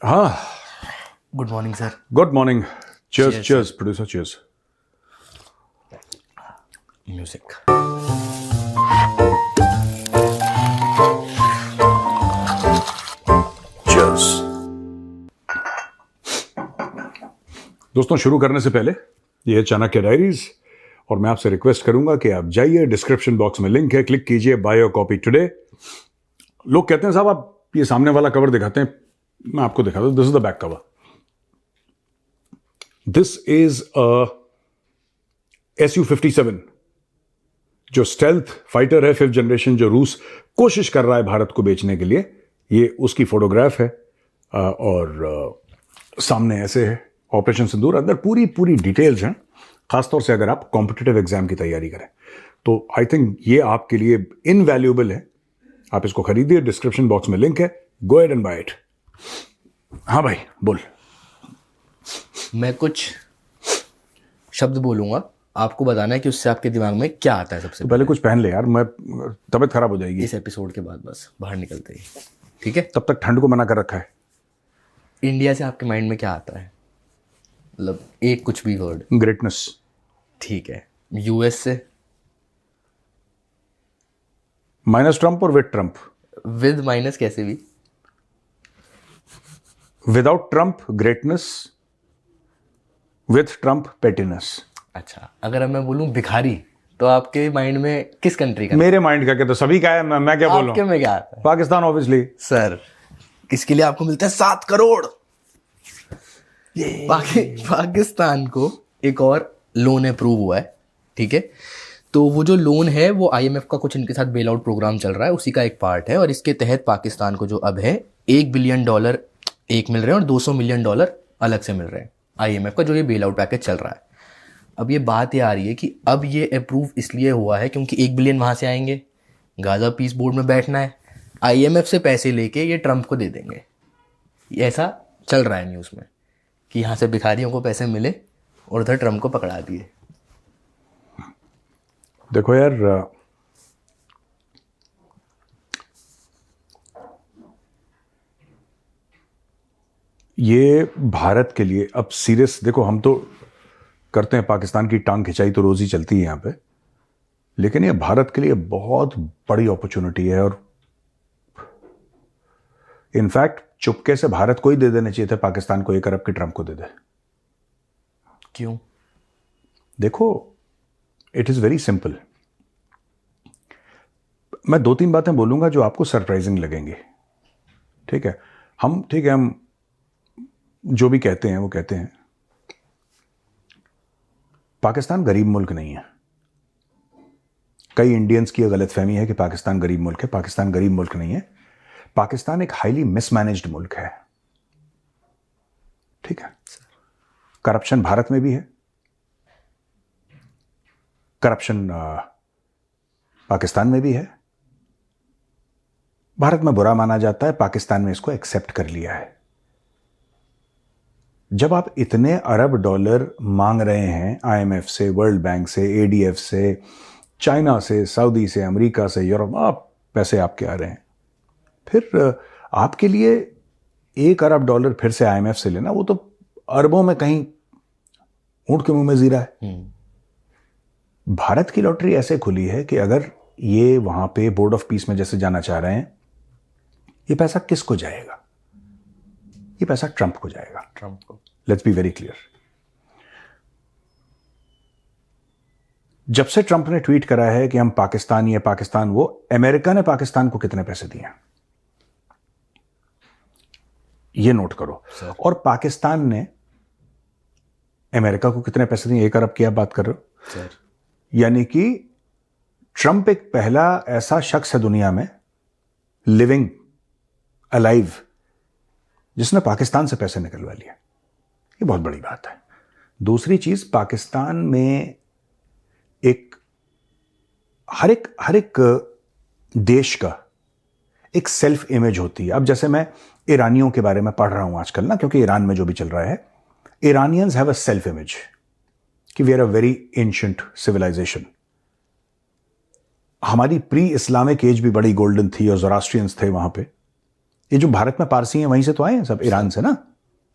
हाँ. Good morning sir. Good morning. Cheers, Cheers, cheers, producer, cheers. Music. Cheers. दोस्तों, शुरू करने से पहले ये चाणक्य डायरीज, और मैं आपसे रिक्वेस्ट करूंगा कि आप जाइए, डिस्क्रिप्शन बॉक्स में लिंक है, क्लिक कीजिए, बाय योर कॉपी टुडे. लोग कहते हैं साहब आप ये सामने वाला कवर दिखाते हैं, मैं आपको दिखाता हूं. This is the back cover. This is Su-57, जो स्टेल्थ फाइटर है, 5th जनरेशन, जो रूस कोशिश कर रहा है भारत को बेचने के लिए. ये उसकी फोटोग्राफ है. और सामने ऐसे है ऑपरेशन सिंदूर. अंदर पूरी डिटेल्स हैं, खासतौर से अगर आप कॉम्पिटिटिव एग्जाम की तैयारी करें तो आई थिंक ये आपके लिए इनवैल्यूएबल है. आप इसको खरीदिए, डिस्क्रिप्शन बॉक्स में लिंक है, गो एहेड एंड बाय इट. हाँ भाई बोल. मैं कुछ शब्द बोलूंगा, आपको बताना है कि उससे आपके दिमाग में क्या आता है सबसे तो पहले कुछ पहन ले यार, मैं तबीयत खराब हो जाएगी इस एपिसोड के बाद, बस बाहर निकलते ही. ठीक है. तब तक ठंड को मना कर रखा है. इंडिया से आपके माइंड में क्या आता है? मतलब एक कुछ भी वर्ड. ग्रेटनेस. ठीक है. यूएस से? माइनस ट्रंप और विद ट्रंप? विद माइनस कैसे भी. Without Trump greatness, with Trump पेटिनेस. अच्छा, अगर मैं बोलूं भिखारी तो आपके माइंड में किस कंट्री का? मेरे माइंड का क्या, तो सभी का है. मैं क्या बोलूं? आपके में क्या आता है? पाकिस्तान ऑब्वियसली. सर, इसके लिए आपको मिलता है 7 करोड़. पाकिस्तान को एक और लोन अप्रूव हुआ है. ठीक है. तो वो जो लोन है वो आईएमएफ का कुछ इनके साथ बेल आउट प्रोग्राम चल रहा है, उसी का एक पार्ट है. और इसके तहत पाकिस्तान को जो अब है $1 बिलियन एक मिल रहे हैं और $200 मिलियन अलग से मिल रहे हैं आईएमएफ का, जो ये बेल आउट पैकेज चल रहा है. अब ये बात ये आ रही है कि अब ये अप्रूव इसलिए हुआ है क्योंकि 1 बिलियन वहाँ से आएंगे, गाजा पीस बोर्ड में बैठना है, आईएमएफ से पैसे लेके ये ट्रंप को दे देंगे. ये ऐसा चल रहा है न्यूज़ में कि यहाँ से भिखारियों को पैसे मिले और उधर ट्रंप को पकड़ा दिए. देखो यार, ये भारत के लिए अब सीरियस. देखो, हम तो करते हैं पाकिस्तान की टांग खिंचाई, तो रोज ही चलती है यहां पे, लेकिन ये भारत के लिए बहुत बड़ी अपॉर्चुनिटी है. और इनफैक्ट चुपके से भारत को ही दे देने चाहिए थे पाकिस्तान को 1 अरब की ट्रंप को दे दे. क्यों? देखो, इट इज वेरी सिंपल. मैं 2-3 बातें बोलूंगा जो आपको सरप्राइजिंग लगेंगे. ठीक है. हम जो भी कहते हैं वो कहते हैं. पाकिस्तान गरीब मुल्क नहीं है. कई इंडियंस की गलतफहमी है कि पाकिस्तान गरीब मुल्क है. पाकिस्तान गरीब मुल्क नहीं है. पाकिस्तान एक हाईली मिसमैनेज्ड मुल्क है. ठीक है. करप्शन भारत में भी है, करप्शन पाकिस्तान में भी है. भारत में बुरा माना जाता है, पाकिस्तान में इसको एक्सेप्ट कर लिया है. जब आप इतने अरब डॉलर मांग रहे हैं आईएमएफ से, वर्ल्ड बैंक से, एडीएफ से, चाइना से, सऊदी से, अमेरिका से, यूरोप, आप पैसे आपके आ रहे हैं, फिर आपके लिए $1 अरब फिर से आईएमएफ से लेना, वो तो अरबों में कहीं ऊंट के मुंह में जीरा है. भारत की लॉटरी ऐसे खुली है कि अगर ये वहां पे बोर्ड ऑफ पीस में जैसे जाना चाह रहे हैं, ये पैसा किसको जाएगा? ये पैसा ट्रंप को जाएगा. ट्रंप को. Let's be very clear. जब से ट्रंप ने ट्वीट करा है कि हम पाकिस्तान, ये पाकिस्तान वो, अमेरिका ने पाकिस्तान को कितने पैसे दिए ये नोट करो. और पाकिस्तान ने अमेरिका को कितने पैसे दिए? 1 अरब की आप बात कर रहे हो सर. यानी कि ट्रंप एक पहला ऐसा शख्स है दुनिया में, लिविंग अलाइव, जिसने पाकिस्तान से पैसे निकलवा लिया. ये बहुत बड़ी बात है. दूसरी चीज, पाकिस्तान में एक हर एक देश का एक सेल्फ इमेज होती है. अब जैसे मैं ईरानियों के बारे में पढ़ रहा हूं आजकल ना, क्योंकि ईरान में जो भी चल रहा है, Iranians have a self image कि we are a very ancient civilisation. हमारी प्री इस्लामिक एज भी बड़ी गोल्डन थी और ज़ोरास्ट्रियंस थे वहां पे. ये जो भारत में पारसी हैं वहीं से तो आए हैं सब, ईरान से ना।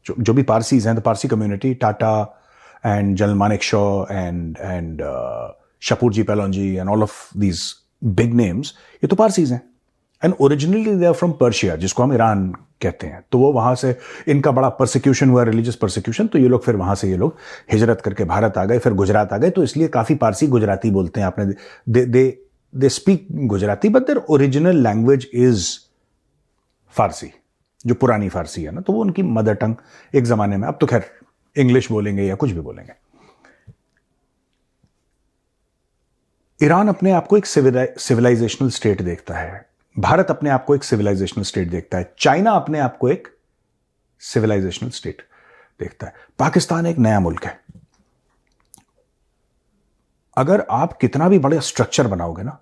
जो भी पारसीज हैं, the Parsi community, Tata and general Manekshaw and Shapoor ji Pallonji and all of these big names, ये तो पारसीज हैं। And originally they are from Persia, जिसको हम ईरान कहते हैं। तो वो वहां से, इनका बड़ा परसिक्यूशन हुआ, रिलीजियस परसिक्यूशन, तो ये लोग फिर वहां से ये लोग हिजरत करके भारत आ गए, फिर गुजरात आ गए। तो इसलिए काफी पारसी गुजराती बोलते हैं। आपने they speak Gujarati but their original language is Farsi, जो पुरानी फारसी है ना, तो वो उनकी मदर टंग एक जमाने में। अब तो खैर इंग्लिश बोलेंगे या कुछ भी बोलेंगे। ईरान अपने आप को एक सिविलाइजेशनल स्टेट देखता है, भारत अपने आप को एक सिविलाइजेशनल स्टेट देखता है, चाइना अपने आप को एक सिविलाइजेशनल स्टेट देखता है। पाकिस्तान एक नया मुल्क है। अगर आप कितना भी बड़ा स्ट्रक्चर बनाओगे ना,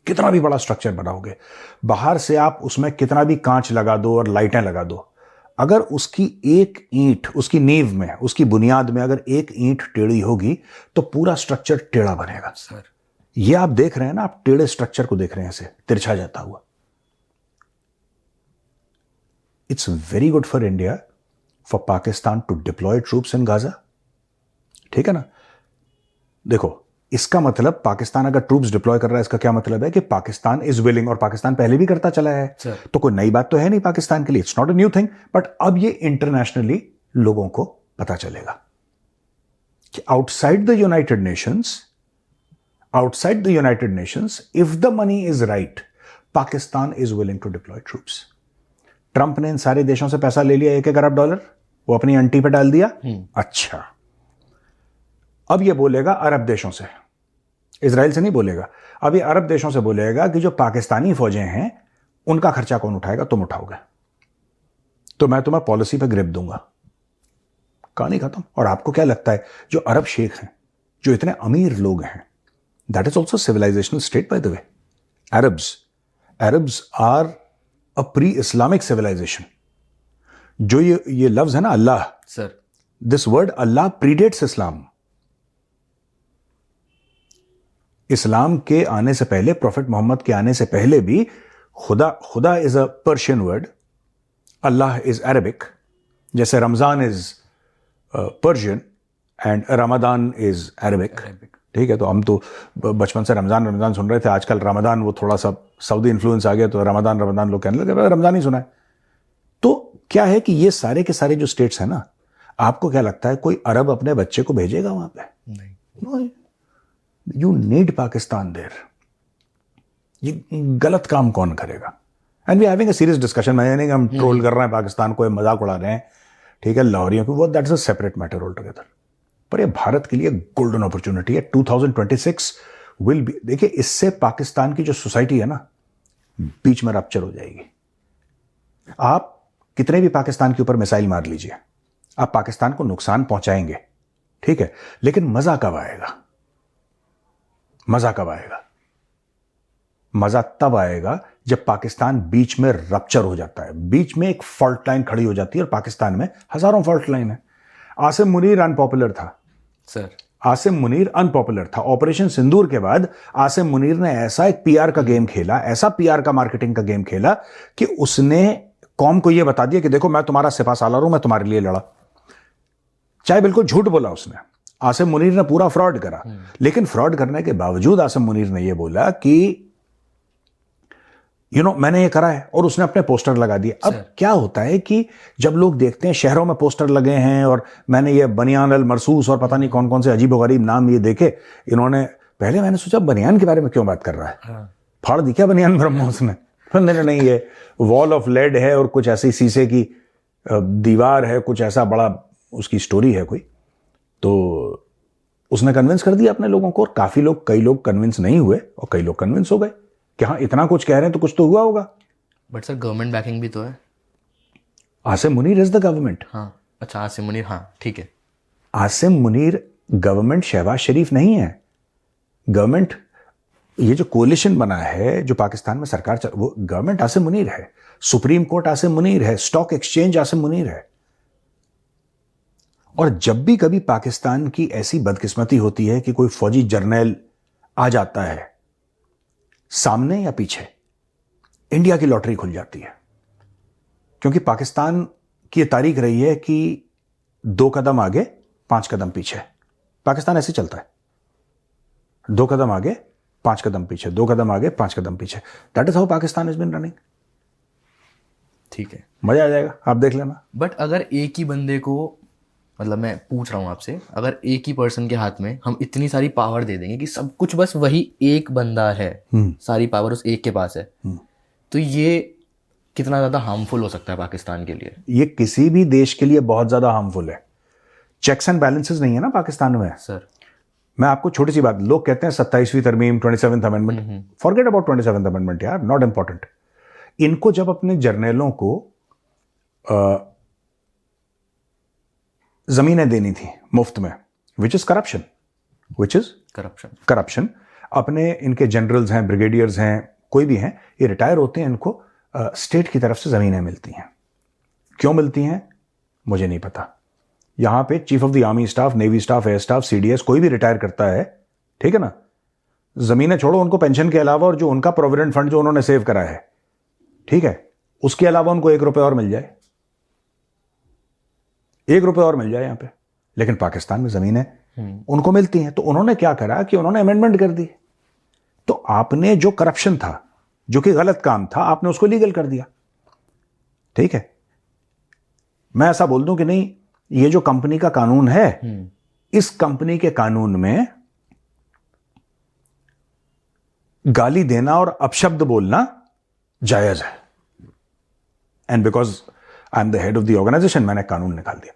कितना भी बड़ा स्ट्रक्चर बनाओगे, बाहर से आप उसमें कितना भी कांच लगा दो और लाइटें लगा दो, अगर उसकी एक ईंट, उसकी नींव में, उसकी बुनियाद में अगर एक ईंट टेढ़ी होगी तो पूरा स्ट्रक्चर टेढ़ा बनेगा। सर ये आप देख रहे हैं ना, आप टेढ़े स्ट्रक्चर को देख रहे हैं, ऐसे तिरछा जाता हुआ। It's very good for India for Pakistan to deploy troops in Gaza, ठीक है ना। देखो, इसका मतलब पाकिस्तान अगर ट्रूप्स डिप्लॉय कर रहा है, इसका क्या मतलब है कि पाकिस्तान इज विलिंग, और पाकिस्तान पहले भी करता चला है। तो कोई नई बात तो है नहीं पाकिस्तान के लिए, it's not a new thing. But अब ये इंटरनेशनली लोगों को पता चलेगा कि outside the United Nations, if the money is right, Pakistan is willing to deploy troops. Trump ने इन सारे देशों से पैसा ले लिया, $1 अरब, वो अपनी अंटी पे डाल दिया। अच्छा, अब ये बोलेगा अरब देशों से, इजराइल से नहीं बोलेगा। अब ये अरब देशों से बोलेगा कि जो पाकिस्तानी फौजें हैं उनका खर्चा कौन उठाएगा? तुम उठाओगे, तो मैं तुम्हें पॉलिसी पे ग्रिप दूंगा। कहानी खत्म। और आपको क्या लगता है, जो अरब शेख हैं, जो इतने अमीर लोग हैं, that is also a civilizational state, by the way. Arabs are a pre-Islamic civilization. जो ये लफ्ज है ना Allah, sir, this word Allah predates Islam. Islam के आने से पहले, प्रॉफिट मोहम्मद के आने से पहले भी Khuda is a Persian word, Allah is Arabic. जैसे Ramzan is Persian and Ramadan is Arabic, ठीक है। तो हम तो बचपन से रमजान सुन रहे थे, आजकल रमदान वो थोड़ा सा सऊदी इन्फ्लुएंस आ गया, तो रमदान लोग कहने लगे, रमजान ही सुना है। तो क्या है कि ये सारे के सारे जो स्टेट्स हैं ना, आपको क्या लगता है कोई अरब अपने बच्चे को भेजेगा वहां पे? नहीं। You need Pakistan there. ये गलत काम कौन करेगा? And we having a serious discussion. मैं नहीं, हम ट्रोल कर रहे हैं पाकिस्तान को, मजाक उड़ा रहे हैं, ठीक है, लाहौरियों को, वो that's a separate matter all together. पर ये भारत के लिए गोल्डन अपॉर्चुनिटी है। 2026 विल बी, देखिए, इससे पाकिस्तान की जो सोसाइटी है ना, बीच में रप्चर हो जाएगी। आप कितने भी पाकिस्तान के ऊपर मिसाइल मार लीजिए, आप पाकिस्तान को नुकसान पहुंचाएंगे, ठीक है, लेकिन मजा कब आएगा? मजा कब आएगा? मजा तब आएगा जब पाकिस्तान बीच में रप्चर हो जाता है, बीच में एक फॉल्ट लाइन खड़ी हो जाती है। और पाकिस्तान में हजारों फॉल्ट लाइन है। आसिम मुनीर अनपॉपुलर था सर, आसिम मुनीर अनपॉपुलर था। ऑपरेशन सिंदूर के बाद आसिम मुनीर ने ऐसा एक पीआर का गेम खेला, ऐसा पीआर का मार्केटिंग का गेम खेला कि उसने कौम को यह बता दिया कि देखो, मैं तुम्हारा सिपा सालार हूं, मैं तुम्हारे लिए लड़ा। चाहे बिल्कुल झूठ बोला उसने, आसिम मुनीर ने पूरा फ्रॉड करा, लेकिन फ्रॉड करने के बावजूद आसिम मुनीर ने यह बोला कि मैंने ये करा है, और उसने अपने पोस्टर लगा दिए। अब क्या होता है कि जब लोग देखते हैं शहरों में पोस्टर लगे हैं, और मैंने ये बनियान अल मरसूस और पता नहीं कौन कौन से अजीबोगरीब नाम ये देखे इन्होंने, पहले मैंने सोचा बनियान के बारे में क्यों बात कर रहा है, फाड़ दी क्या बनियान ब्रह्मो उसने? नहीं, ये वॉल ऑफ लेड है और कुछ ऐसी शीशे की दीवार है, कुछ ऐसा बड़ा उसकी स्टोरी है कोई। तो उसने कन्विंस कर दिया अपने लोगों को, और कई लोग कन्विंस नहीं हुए और कई लोग कन्विंस हो गए कि हाँ, इतना कुछ कह रहे हैं तो कुछ तो हुआ होगा। बट सर, गवर्नमेंट बैकिंग भी तो है। Asim Munir is the government. हाँ, अच्छा, आसिम मुनीर, हाँ ठीक है। आसिम मुनीर गवर्नमेंट शहबाज शरीफ नहीं है। गवर्नमेंट, ये जो कोलिशन बना है, जो पाकिस्तान में सरकार वो गवर्नमेंट आसिम मुनीर है। सुप्रीम कोर्ट आसिम मुनीर है, स्टॉक एक्सचेंज आसिम मुनीर है। और जब भी कभी पाकिस्तान की ऐसी बदकिस्मती होती है कि कोई फौजी जर्नल आ जाता है सामने या पीछे, इंडिया की लॉटरी खुल जाती है। क्योंकि पाकिस्तान की ये तारीख रही है कि 2 कदम आगे 5 कदम पीछे। पाकिस्तान ऐसे चलता है, 2 कदम आगे 5 कदम पीछे, 2 कदम आगे 5 कदम पीछे। That is how Pakistan is been running. ठीक है, मजा आ जाएगा, आप देख लेना। बट अगर एक ही बंदे को, मतलब मैं पूछ रहा हूँ आपसे, अगर एक ही पर्सन के हाथ में हम इतनी सारी पावर दे देंगे कि सब कुछ बस वही एक बंदा है, सारी पावर उस एक के पास है, तो ये कितना ज़्यादा हार्मफुल हो सकता है पाकिस्तान के लिए? ये किसी भी देश के लिए बहुत ज़्यादा हार्मफुल है। चेक्स एंड बैलेंसेस नहीं है ना पाकिस्तान में। सर मैं आपको छोटी सी बात, लोग कहते हैं 27वीं तरमीम, 27th amendment, forget about 27th amendment यार, नॉट इंपॉर्टेंट। इनको जब अपने जर्नैलों को जमीनें देनी थी मुफ्त में, विच इज करप्शन, करप्शन। अपने इनके जनरल्स हैं, ब्रिगेडियर्स हैं, कोई भी हैं, ये रिटायर होते हैं, इनको स्टेट की तरफ से जमीनें मिलती हैं। क्यों मिलती हैं मुझे नहीं पता। यहां पे chief of the army staff, navy staff, air staff, CDS कोई भी रिटायर करता है, ठीक है ना, जमीनें छोड़ो, उनको पेंशन के अलावा और जो उनका प्रोविडेंट फंड जो उन्होंने सेव करा है, ठीक है, उसके अलावा उनको 1 रुपए और मिल जाए, 1 रुपए और मिल जाए यहां पे। लेकिन पाकिस्तान में जमीनें उनको मिलती हैं, तो उन्होंने क्या करा कि उन्होंने अमेंडमेंट कर दी। तो आपने जो करप्शन था, जो कि गलत काम था, आपने उसको लीगल कर दिया। ठीक है, मैं ऐसा बोल दूं कि नहीं, ये जो कंपनी का कानून है, इस कंपनी के कानून में गाली देना और अपशब्द बोलना जायज है। And because I am the head of the organisation, मैंने कानून निकाल दिया।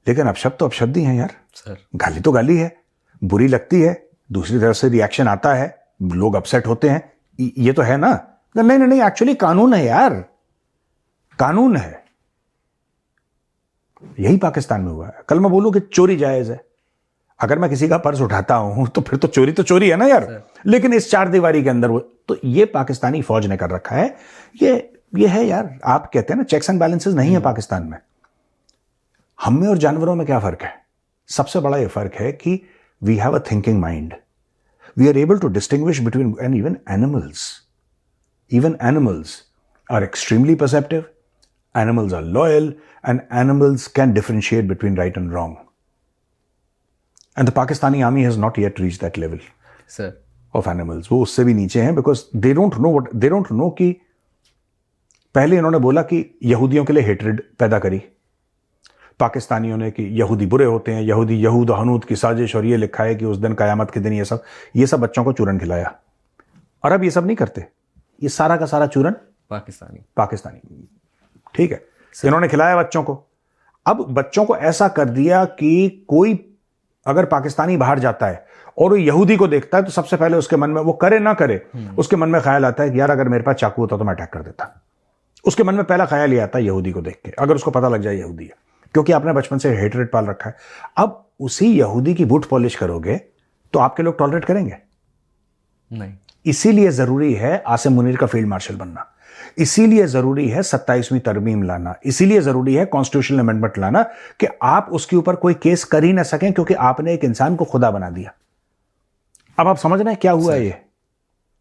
लेकिन अपशब्द तो अपशब्द ही है यार सर, गाली तो गाली है, बुरी लगती है, दूसरी तरफ से रिएक्शन आता है, लोग अपसेट होते हैं, ये तो है ना। नहीं नहीं नहीं, एक्चुअली कानून है यार, कानून है। यही पाकिस्तान में हुआ है। कल मैं बोलूं कि चोरी जायज है, अगर मैं किसी का पर्स उठाता हूं तो फिर तो चोरी है ना यार, लेकिन इस 4 दीवारी के अंदर वो, तो ये पाकिस्तानी फौज ने कर रखा है। ये है यार, आप कहते हैं ना चेक्स एंड बैलेंसेस नहीं है पाकिस्तान में। हम में और जानवरों में क्या फर्क है? सबसे बड़ा ये फर्क है कि we have a thinking mind, we are able to distinguish between, and even animals are extremely perceptive, animals are loyal, and animals can differentiate between right and wrong. And the Pakistani army has not yet reached that level sir of animals. वो उससे भी नीचे हैं, because they don't know कि पहले इन्होंने बोला कि यहूदियों के लिए हेट्रेड पैदा करी पाकिस्तानियों ने, कि यहूदी बुरे होते हैं, यहूद हनूद की साजिश, और ये लिखा है कि उस दिन कयामत के दिन ये सब बच्चों को चूरन खिलाया। और अब ये सब नहीं करते, ये सारा का सारा चूरन पाकिस्तानी, ठीक है, इन्होंने खिलाया बच्चों को। अब बच्चों को ऐसा कर दिया कि कोई अगर पाकिस्तानी बाहर जाता है और वो यहूदी को देखता है, तो सबसे पहले उसके मन में, वो करे ना करे, उसके मन में ख्याल आता है कि यार अगर मेरे पास चाकू होता तो मैं अटैक कर देता। उसके मन में पहला ख्याल ये आता है यहूदी को देख के, अगर उसको पता लग जाए यहूदी है, क्योंकि आपने बचपन से हेटरेट पाल रखा है। अब उसी यहूदी की बूट पॉलिश करोगे तो आपके लोग टॉलरेट करेंगे? नहीं। इसीलिए जरूरी है आसिम मुनीर का फील्ड मार्शल बनना, इसीलिए जरूरी है 27वीं तरमीम लाना, इसीलिए जरूरी है कॉन्स्टिट्यूशनल अमेंडमेंट लाना, कि आप उसके ऊपर कोई केस कर ही ना सकें, क्योंकि आपने एक इंसान को खुदा बना दिया। अब आप समझ रहे हैं क्या हुआ है,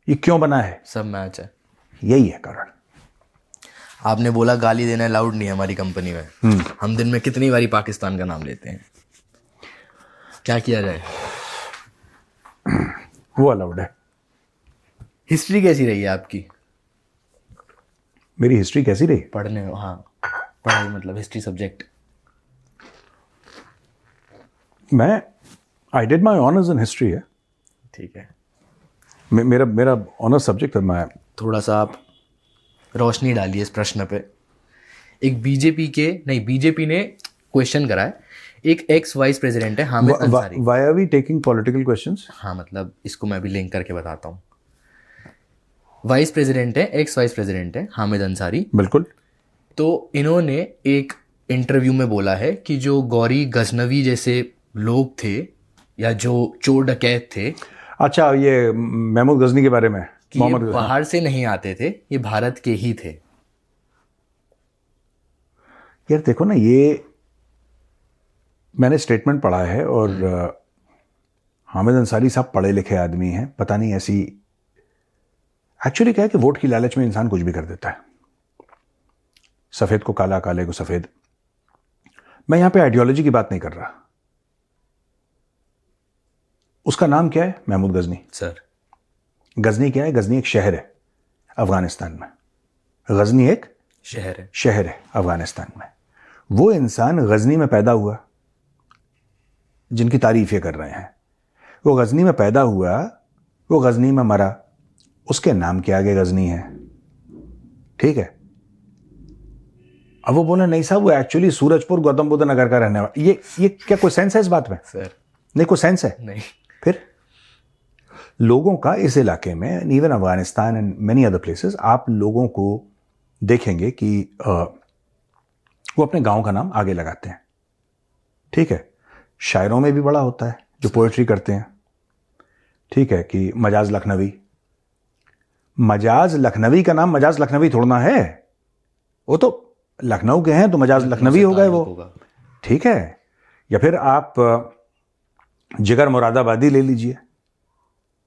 ये क्यों बना है? सब मैच है, यही है कारण। आपने बोला गाली देना अलाउड नहीं है हमारी कंपनी में, हम दिन में कितनी बारी पाकिस्तान का नाम लेते हैं, क्या किया जाए? वो अलाउड है। हिस्ट्री कैसी रही है आपकी? मेरी हिस्ट्री कैसी रही? पढ़ने, हाँ, पढ़ाई मतलब history subject. I did my honours in history है। ठीक है, मेरा ऑनर्स सब्जेक्ट है। मैं थोड़ा सा आप रोशनी डालिए इस प्रश्न पे। एक बीजेपी ने क्वेश्चन करा है, एक एक्स वाइस प्रेसिडेंट है Hamid Ansari. Why are we taking political questions? हाँ, मतलब इसको मैं भी लिंक करके बताता हूँ। वाइस प्रेसिडेंट है, एक्स वाइस प्रेसिडेंट है हामिद अंसारी। बिल्कुल। तो इन्होंने एक इंटरव्यू में बोला है कि जो गौरी गजनवी जैसे लोग थे, या जो चोर डकैत थे, अच्छा, ये महमूद गजनी के बारे में, कि ये बाहर से नहीं आते थे, ये भारत के ही थे। यार देखो ना, ये मैंने स्टेटमेंट पढ़ा है, और हामिद अंसारी साहब पढ़े लिखे आदमी हैं, पता नहीं ऐसी, एक्चुअली क्या है कि वोट की लालच में इंसान कुछ भी कर देता है। सफेद को काला, काले को सफेद। मैं यहां पे आइडियोलॉजी की बात नहीं कर रहा। उसका नाम क्या है? महमूद गजनी। सर गजनी क्या है? गजनी एक शहर है अफगानिस्तान में। गजनी एक शहर है अफगानिस्तान में। वो इंसान गजनी में पैदा हुआ जिनकी तारीफ ये कर रहे हैं, वो गजनी में पैदा हुआ, वो गजनी में मरा, उसके नाम के आगे गजनी है। ठीक है। अब वो बोले नहीं साहब वो एक्चुअली सूरजपुर गौतम बुद्ध नगर का रहने वाला। ये क्या कोई सेंस है इस बात में? सर नहीं कोई सेंस है? नहीं। फिर लोगों का इस इलाके में, even Afghanistan and many other places, आप लोगों को देखेंगे कि वो अपने गांव का नाम आगे लगाते हैं। ठीक है। शायरों में भी बड़ा होता है जो पोएट्री करते हैं। ठीक है कि मजाज लखनवी। मजाज लखनवी का नाम मजाज लखनवी थोड़ना है, वो तो लखनऊ के हैं तो मजाज लखनवी हो गए वो। ठीक है। या फिर आप जिगर मुरादाबादी ले लीजिए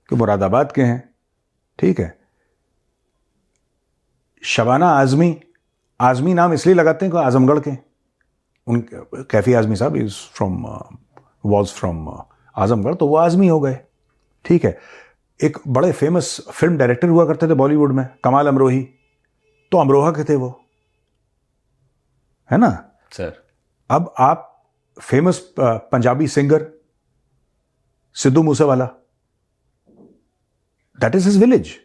कि मुरादाबाद के हैं। ठीक है। शबाना आजमी, आजमी नाम इसलिए लगाते हैं कि आजमगढ़ के, उन कैफी आजमी साहब is from was from Azamgarh, तो वो आजमी हो गए। ठीक है। एक बड़े फेमस फिल्म डायरेक्टर हुआ करते थे बॉलीवुड में, कमाल अमरोही, तो अमरोहा के थे वो, है ना सर। अब आप famous Punjabi singer Sidhu Moosewala, that is his village.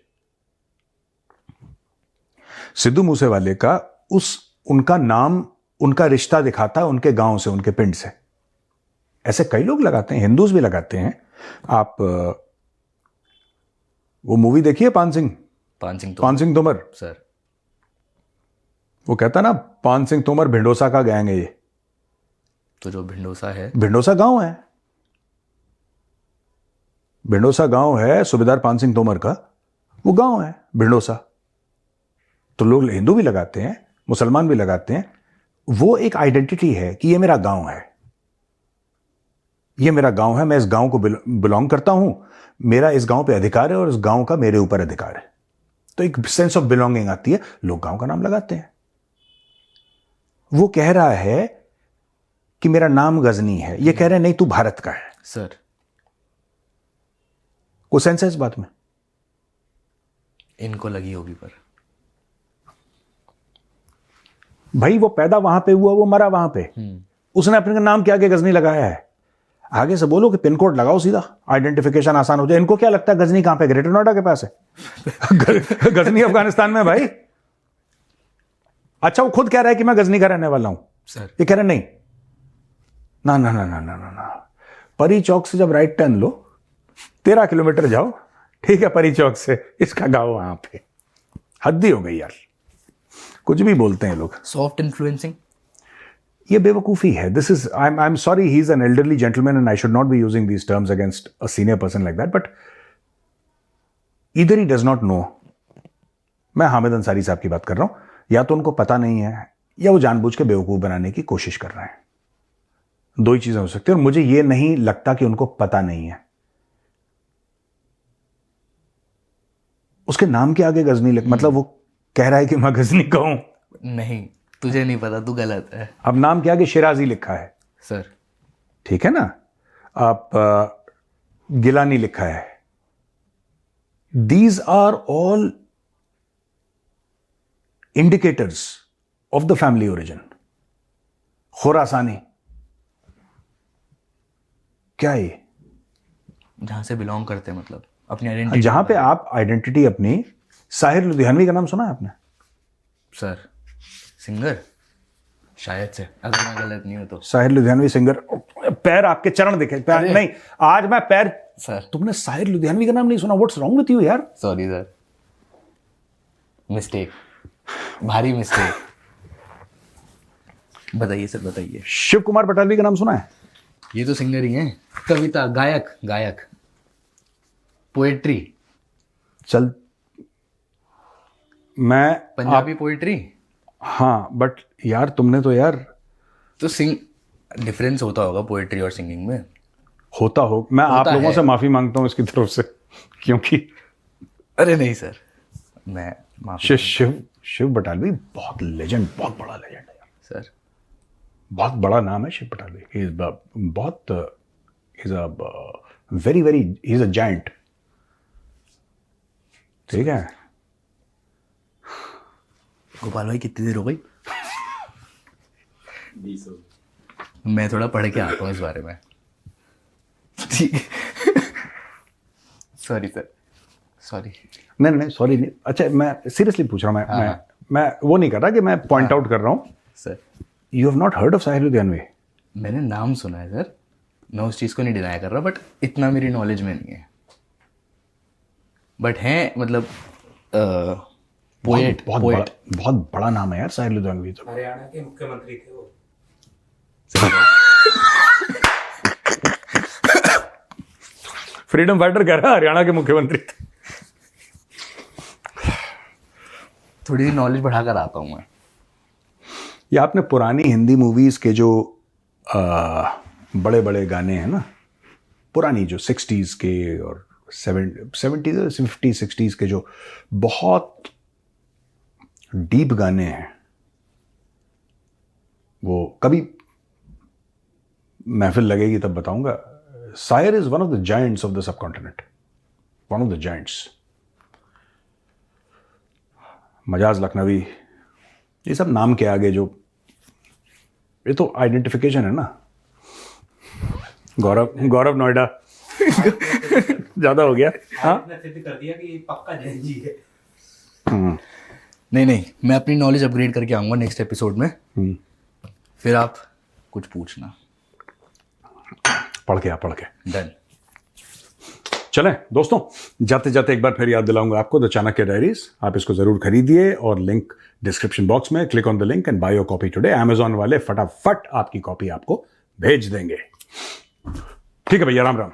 Sidhu मूसेवाले का उनका नाम, उनका रिश्ता दिखाता है उनके गांव से, उनके पिंड से। ऐसे कई लोग लगाते हैं, हिंदूज भी लगाते हैं। आप वो मूवी देखिए पान सिंह तोमर सर। वो कहता ना पान सिंह तोमर भिंडोसा का गैंग है ये। तो जो भिंडोसा है, भिंडोसा गांव है, भिंडोसा गांव है सूबेदार पान सिंह तोमर का, वो गांव है भिंडोसा। तो लोग हिंदू भी लगाते हैं, मुसलमान भी लगाते हैं। वो एक आइडेंटिटी है कि ये मेरा गांव है, ये मेरा गांव है, मैं इस गांव को बिलोंग करता हूं, मेरा इस गांव पे अधिकार है और इस गांव का मेरे ऊपर अधिकार है। तो एक सेंस ऑफ बिलोंगिंग आती है, लोग गांव का नाम लगाते हैं। वो कह रहा है कि मेरा नाम गजनी है, ये कह रहे हैं नहीं तू भारत का है। सर कोई सेंस है इस बात में? इनको लगी होगी, पर भाई वो पैदा वहां पे हुआ, वो मरा वहां पे, उसने अपने नाम के आगे गजनी लगाया है। आगे से बोलो कि पिन कोड लगाओ सीधा, आइडेंटिफिकेशन आसान हो जाए। इनको क्या लगता है गजनी कहां पे? ग्रेटर नोएडा के पास है। गजनी अफगानिस्तान में भाई। अच्छा वो खुद कह रहा है कि मैं गजनी का रहने वाला हूं सर। ये कह रहे नहीं, ना ना ना ना ना ना ना, परी चौक से जब राइट टर्न लो 13 किलोमीटर जाओ, ठीक है, परी चौक से इसका गांव वहां पे। हद्दी हो गई यार, कुछ भी बोलते हैं लोग। सॉफ्ट इन्फ्लुएंसिंग, ये बेवकूफी है। This is I am sorry, he is an elderly gentleman and I should not be using these terms against a senior person like that, but either he does not know. मैं हामिद अंसारी साहब की बात कर रहा हूं, या तो उनको पता नहीं है या वो जानबूझ के बेवकूफ बनाने की कोशिश कर रहे हैं। दो ही चीजें हो सकती है, और मुझे ये नहीं लगता कि उनको पता नहीं है। उसके नाम के आगे गजनी लिख, मतलब वो कह रहा है कि मैं गजनी का हूं। नहीं तुझे नहीं पता, तू गलत है। अब नाम के आगे शिराजी लिखा है सर। ठीक है ना, आप गिलानी लिखा है। These are all indicators of the family origin. Khurasani क्या है ये? जहां से बिलोंग करते हैं, मतलब अपनी आइडेंटिटी। जहां पे आप आइडेंटिटी अपनी, साहिर लुधियानवी का नाम सुना है आपने? सर सिंगर, शायद से, अगर मैं गलत नहीं हूं तो। साहिर लुधियानवी सिंगर। पैर आपके चरण दिखे, पैर नहीं, आज मैं पैर। सर तुमने साहिर लुधियानवी का नाम नहीं सुना? व्हाट्स रॉन्ग विथ यू यार? सॉरी सर, मिस्टेक, भारी मिस्टेक। बताइए सर, बताइए। शिव कुमार बटालवी का नाम सुना है? ये तो सिंगर ही हैं। कविता, गायक, पोएट्री। चल मैं पंजाबी पोएट्री। हाँ बट यार तुमने तो यार, तो डिफरेंस होता होगा पोएट्री और सिंगिंग में। होता हो, मैं आप लोगों से माफी मांगता हूं इसकी तरफ से, क्योंकि अरे नहीं सर, मैं माफी शिव शिव शिव बटालवी बहुत लेजेंड, बहुत बड़ा लेजेंड है यार, सर। बहुत बड़ा नाम है शिव बटालवी। ही इज बहुत is a very very he is a giant. ठीक है गोपाल भाई कितनी देर हो गई? मैं थोड़ा पढ़ के आता हूँ इस बारे में। ठीक है सॉरी सर, सॉरी। नहीं सॉरी नहीं, अच्छा मैं सीरियसली पूछ रहा हूँ, मैं वो नहीं कर रहा कि मैं पॉइंट आउट कर रहा हूँ। Sir you have not heard of Sahir Ludhianvi? मैंने नाम सुना है सर, मैं उस चीज़ को नहीं डिनाई कर रहा, बट इतना मेरी नॉलेज में नहीं है। बट हैं मतलब पोएट, बहुत बड़ा नाम है यार साहिर लुधियानवी तो। हरियाणा के मुख्यमंत्री थे वो। फ्रीडम फाइटर कह रहा है, हरियाणा के मुख्यमंत्री थे। थोड़ी नॉलेज बढ़ाकर आता हूँ मैं। ये आपने पुरानी हिंदी मूवीज के जो बड़े बड़े गाने हैं ना, पुरानी जो 60s के और 70s 50s 60s के जो बहुत डीप गाने हैं, वो कभी महफिल लगेगी तब बताऊंगा। सायर is one of the giants of the subcontinent, one of the giants. Majaz Lakhnavi, ये सब नाम के आगे जो, ये तो आइडेंटिफिकेशन है ना। गौरव नोएडा ज्यादा हो गया। हाँ आपने सिद्ध कर दिया कि ये पक्का जैन जी है। नहीं, मैं अपनी नॉलेज अपग्रेड करके आऊँगा नेक्स्ट एपिसोड में। फिर आप कुछ पूछना। पढ़ के डन। चलें दोस्तों, जाते जाते एक बार फिर याद दिलाऊंगा आपको द चाणक्य डायरीज। आप इसको जरूर खरीदिए और लिंक डिस्क्रिप्शन बॉक्स में, click on the link and by your copy today. Amazon वाले फटाफट आपकी कॉपी आपको भेज देंगे। ठीक है भैया, राम राम।